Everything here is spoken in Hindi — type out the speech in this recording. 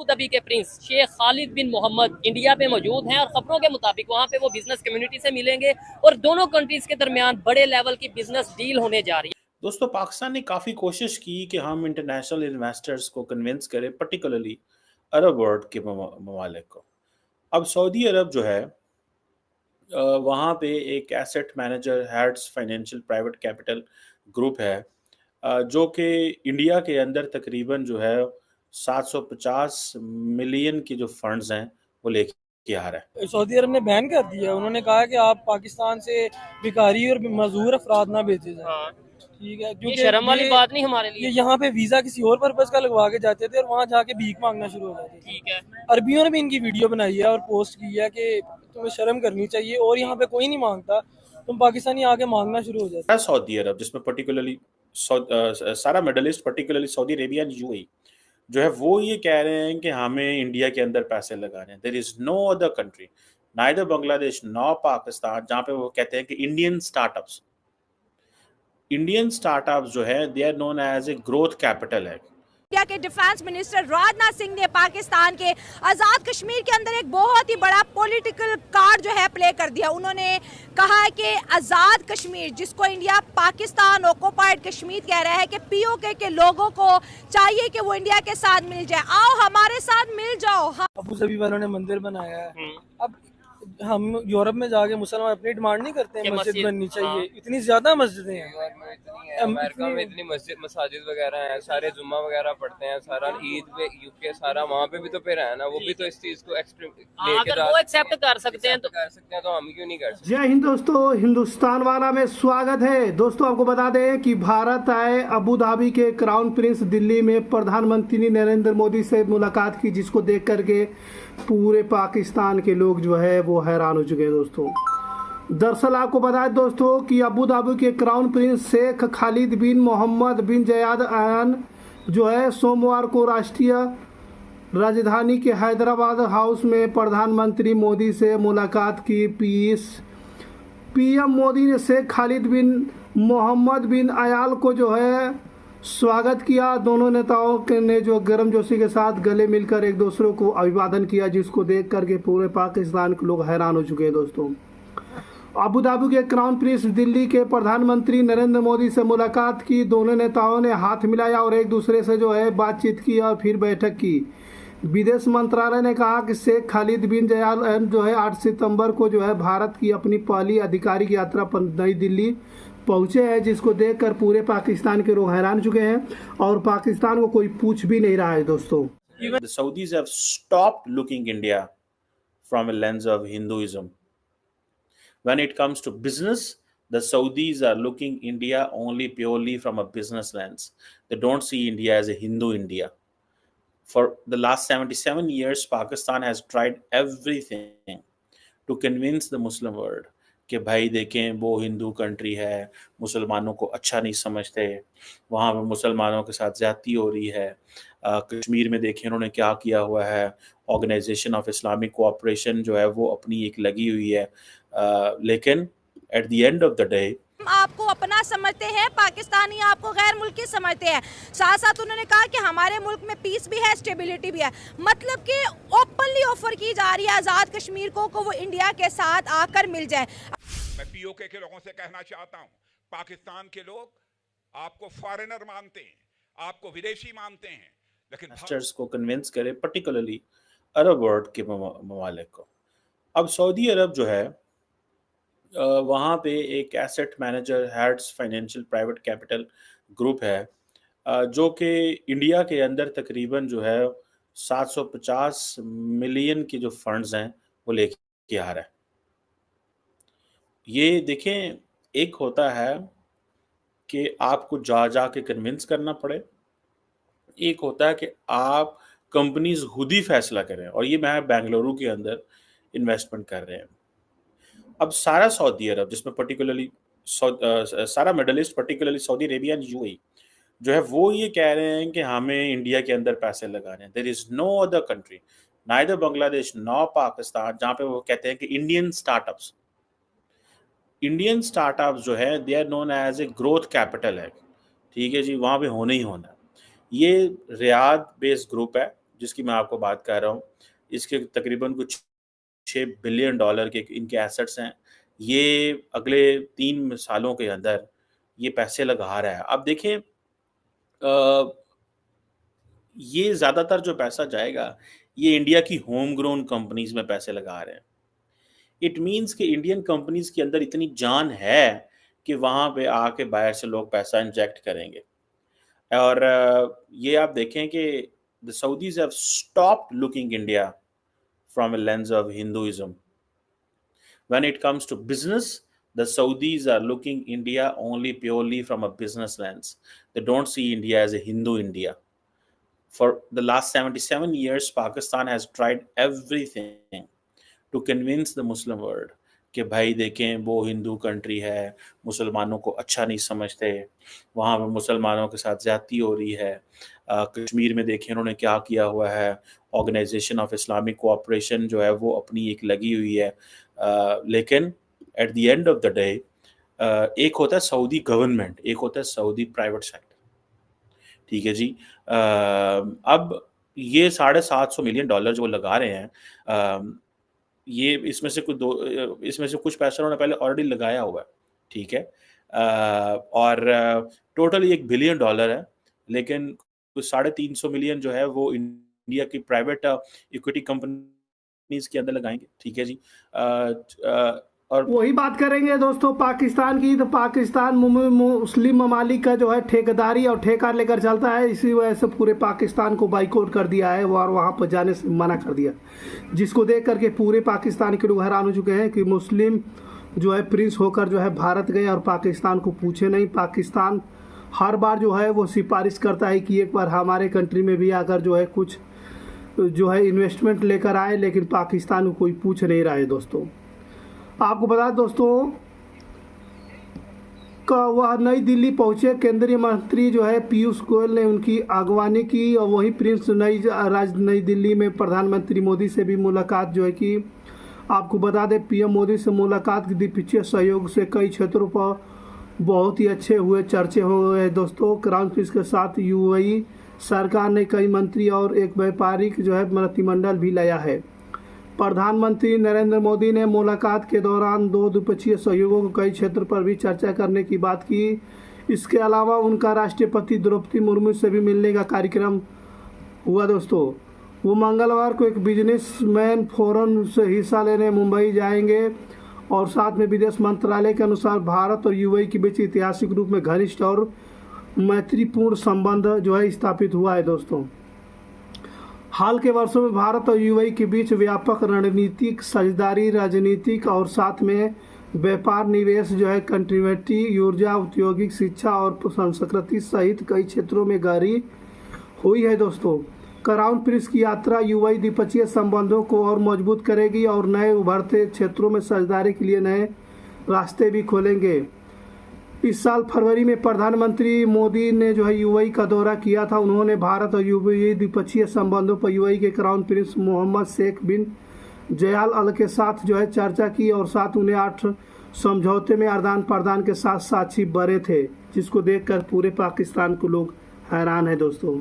अबू के प्रिंस शेख खालिद बिन मोहम्मद इंडिया पे मौजूद हैं और खबरों के मुताबिक वहाँ पे वो बिजनेस कम्युनिटी से मिलेंगे और दोनों कंट्रीज के दरमियान बड़े लेवल की बिजनेस डील होने जा रही है। दोस्तों, पाकिस्तान ने काफ़ी कोशिश की कि हम इंटरनेशनल इन्वेस्टर्स को कन्विंस करें, पर्टिकुलरली अरब वर्ल्ड के ममालिक को। अब सऊदी अरब जो है वहाँ पे एक asset manager heads financial private capital group है, जो कि इंडिया के अंदर तकरीबन जो है 750 मिलियन के जो फंड्स हैं वो लेके आ रहा है। सऊदी अरब ने बैन कर दिया। उन्होंने कहा कि आप पाकिस्तान से भिखारी और मजदूर अफराद ना भेजे जाए। हाँ। ठीक है, ये क्योंकि शर्म वाली बात नहीं हमारे लिए। ये यहाँ पे वीजा किसी और पर्पज का लगवा के जाते थे और वहाँ जाके भीख मांगना शुरू हो जाते थे। ठीक है। अरबियों ने भी इनकी वीडियो बनाई है और पोस्ट की है कि तुम्हें शर्म करनी चाहिए और यहाँ पे कोई नहीं मांगता, तुम पाकिस्तानी आके मांगना शुरू हो जाते। सऊदी अरब जिसमें पर्टिकुलरली सारा middle east, particularly Saudi Arabia and UAE जो है वो ये कह रहे हैं कि हमें इंडिया के अंदर पैसे लगाने हैं। There is no other country, neither Bangladesh no Pakistan, जहाँ पे वो कहते हैं कि इंडियन स्टार्टअप्स जो है they are known as a growth capital है। इंडिया के डिफेंस मिनिस्टर राजनाथ सिंह ने पाकिस्तान के आज़ाद कश्मीर के अंदर एक बहुत ही बड़ा पॉलिटिकल कार्ड जो है प्ले कर दिया। उन्होंने कहा है कि आज़ाद कश्मीर, जिसको इंडिया पाकिस्तान ऑक्युपाइड कश्मीर कह रहा है, कि पीओके के लोगों को चाहिए कि वो इंडिया के साथ मिल जाए, आओ हमारे साथ मिल जाओ। अबू धाबी वालों ने मंदिर बनाया है। अब हम यूरोप में जाके मुसलमान अपनी डिमांड नहीं करते हैं मस्जिद बननी चाहिए। इतनी ज्यादा मस्जिदें हैं, अमेरिका में इतनी मस्जिद वगैरह हैं, सारे जुम्मा वगैरह पढ़ते हैं, सारा ईद पे यूके सारा वहाँ पे भी तो फिर है ना, वो भी तो इस चीज को अगर वो एक्सेप्ट कर सकते हैं तो हम क्यों नहीं कर सकते। जय हिंद दोस्तों, हिंदुस्तान वाला में स्वागत है। दोस्तों, आपको बता दें कि भारत आए अबू धाबी के क्राउन प्रिंस दिल्ली में प्रधानमंत्री नरेंद्र मोदी से मुलाकात की, जिसको देख करके पूरे पाकिस्तान के लोग जो है वो हैरान हो चुके हैं। दोस्तों, दरअसल आपको बताएं दोस्तों कि अबू धाबी के क्राउन प्रिंस शेख खालिद बिन मोहम्मद बिन जयाद आन जो है सोमवार को राष्ट्रीय राजधानी के हैदराबाद हाउस में प्रधानमंत्री मोदी से मुलाकात की। पीएम मोदी ने शेख खालिद बिन मोहम्मद बिन आयाल को जो है स्वागत किया। दोनों नेताओं ने जो गर्मजोशी के साथ गले मिलकर एक दूसरे को अभिवादन किया, जिसको देख करके पूरे पाकिस्तान के लोग हैरान हो चुके हैं। दोस्तों, अबू धाबी के क्राउन प्रिंस दिल्ली के प्रधानमंत्री नरेंद्र मोदी से मुलाकात की। दोनों नेताओं ने हाथ मिलाया और एक दूसरे से जो है बातचीत की और फिर बैठक की। विदेश मंत्रालय ने कहा कि शेख खालिद बिन जयाद जो है 8 सितंबर को जो है भारत की अपनी पहली आधिकारिक यात्रा पर नई दिल्ली पहुंचे हैं, जिसको देखकर पूरे पाकिस्तान के लोग हैरान चुके हैं और पाकिस्तान को कोई पूछ भी नहीं रहा है। दोस्तों, The Saudis have stopped looking India from a lens of Hinduism. When it comes to business, the Saudis are looking India only purely from a business lens. They don't see India as a Hindu India. For the last 77 years, Pakistan has tried everything to convince the Muslim world कि भाई देखें वो हिंदू कंट्री है, मुसलमानों को अच्छा नहीं समझते, वहाँ पर मुसलमानों के साथ ज़्यादती हो रही है। कश्मीर में देखें उन्होंने क्या किया हुआ है, ऑर्गेनाइजेशन ऑफ इस्लामिक कोऑपरेशन जो है वो अपनी एक लगी हुई है। लेकिन at the end of the day आपको अपना समझते हैं, पाकिस्तानी आपको गैर मुल्की समझते हैं। साथ साथ उन्होंने कहा कि हमारे मुल्क में पीस भी है, स्टेबिलिटी भी है। मतलब कि ओपनली ऑफर की जा रही है आज़ाद कश्मीर को वो इंडिया के साथ आकर मिल जाए। मैं पीओके के लोगों से कहना चाहता हूं, पाकिस्तान के लोग आपको फॉरेनर मानते हैं, आपको विदेशी मानते हैं, लेकिन इन्वेस्टर्स को कन्विंस करे, पर्टिकुलरली अरब वर्ल्ड के ममालिक को। अब सऊदी अरब जो है वहाँ पे एक asset manager heads financial private capital group है, जो कि इंडिया के अंदर तकरीबन जो है 750 मिलियन के जो फंड्स हैं वो लेके आ रहा है। ये देखें, एक होता है कि आपको जा के कन्विंस करना पड़े, एक होता है कि आप कंपनीज खुद ही फैसला करें, और ये मैं बेंगलुरु के अंदर इन्वेस्टमेंट कर रहे हैं। अब सारा सऊदी अरब जिसमें पर्टिकुलरली सारा middle east, particularly Saudi Arabia and UAE जो है वो ये कह रहे हैं कि हमें इंडिया के अंदर पैसे लगाने हैं। There is no other country, neither Bangladesh no Pakistan, जहाँ पे वो कहते हैं कि इंडियन स्टार्टअप्स जो है they are known as a growth capital है। ठीक है जी, वहाँ पे होना ही होना। ये रियाद बेस्ड ग्रुप है जिसकी मैं आपको बात कर रहा हूँ, इसके तकरीबन कुछ $6 बिलियन के इनके एसेट्स हैं। ये अगले 3 सालों के अंदर ये पैसे लगा रहा है। अब देखें, ये ज़्यादातर जो पैसा जाएगा, ये इंडिया की होम ग्रोन कंपनीज में पैसे लगा रहे हैं। इट मीन्स कि इंडियन कंपनीज के अंदर इतनी जान है कि वहाँ पे आके बाहर से लोग पैसा इंजेक्ट करेंगे। और ये आप देखें कि the Saudis have stopped looking India from a lens of Hinduism. When it comes to business, the Saudis are looking India only purely from a business lens. They don't see India as a Hindu India. For the last 77 years, Pakistan has tried everything to convince the Muslim world कि भाई देखें, वो हिंदू कंट्री है, मुसलमानों को अच्छा नहीं समझते, वहाँ पे मुसलमानों के साथ ज़्यादती हो रही है। कश्मीर में देखें उन्होंने क्या किया हुआ है, ऑर्गेनाइजेशन ऑफ इस्लामिक कोऑपरेशन जो है वो अपनी एक लगी हुई है। लेकिन at the end of the day एक होता है सऊदी गवर्नमेंट, एक होता है सऊदी प्राइवेट सेक्टर, ठीक है जी। अब ये $750 मिलियन जो लगा रहे हैं, ये इसमें से कुछ पैसा उन्होंने पहले ऑलरेडी लगाया हुआ है, ठीक है। और टोटल $1 बिलियन है, लेकिन कुछ 350 मिलियन जो है वो इंडिया की प्राइवेट इक्विटी कंपनीज के अंदर लगाएंगे, ठीक है जी। और वही बात करेंगे दोस्तों पाकिस्तान की। तो पाकिस्तान मुस्लिम ममालिक का जो है ठेकेदारी और ठेका लेकर चलता है, इसी वजह से पूरे पाकिस्तान को बाइकआउट कर दिया है और वहाँ पर जाने से मना कर दिया, जिसको देख करके पूरे पाकिस्तान के लोग हैरान हो चुके हैं कि मुस्लिम जो है प्रिंस होकर जो है भारत गए और पाकिस्तान को पूछे नहीं। पाकिस्तान हर बार जो है वो सिफारिश करता है कि एक बार हमारे कंट्री में भी आकर जो है कुछ जो है इन्वेस्टमेंट लेकर आए, लेकिन पाकिस्तान को कोई पूछ नहीं रहा है दोस्तों। आपको बता दोस्तों का वह नई दिल्ली पहुंचे केंद्रीय मंत्री जो है पीयूष गोयल ने उनकी अगवानी की, और वही प्रिंस नई दिल्ली में प्रधानमंत्री मोदी से भी मुलाकात जो है कि आपको बता दें पीएम मोदी से मुलाकात की द्विपक्षीय सहयोग से कई क्षेत्रों पर बहुत ही अच्छे हुए चर्चे हो गए दोस्तों। क्राउन प्रिंस के साथ यूएई सरकार ने कई मंत्री और एक व्यापारिक जो है मंत्रिमंडल भी लाया है। प्रधानमंत्री नरेंद्र मोदी ने मुलाकात के दौरान 2 द्विपक्षीय सहयोगों के कई क्षेत्र पर भी चर्चा करने की बात की। इसके अलावा उनका राष्ट्रपति द्रौपदी मुर्मू से भी मिलने का कार्यक्रम हुआ दोस्तों। वो मंगलवार को एक बिजनेसमैन फोरम से हिस्सा लेने मुंबई जाएंगे, और साथ में विदेश मंत्रालय के अनुसार भारत और यूएई के बीच ऐतिहासिक रूप में घनिष्ठ और मैत्रीपूर्ण संबंध जो है स्थापित हुआ है दोस्तों। हाल के वर्षों में भारत और यूएई के बीच व्यापक रणनीतिक साझेदारी, राजनीतिक और साथ में व्यापार, निवेश जो है कनेक्टिविटी, ऊर्जा, औद्योगिक, शिक्षा और संस्कृति सहित कई क्षेत्रों में गहरी हुई है दोस्तों। क्राउन प्रिंस की यात्रा यूएई द्विपक्षीय संबंधों को और मजबूत करेगी और नए उभरते क्षेत्रों में साझेदारी के लिए नए रास्ते भी खोलेंगे। इस साल फरवरी में प्रधानमंत्री मोदी ने जो है यूएई का दौरा किया था। उन्होंने भारत और यूएई द्विपक्षीय संबंधों पर यूएई के क्राउन प्रिंस मोहम्मद शेख बिन जयाल अल के साथ जो है चर्चा की, और साथ उन्हें 8 समझौते में आदान प्रदान के साथ साक्षी बने थे, जिसको देखकर पूरे पाकिस्तान को लोग हैरान है दोस्तों।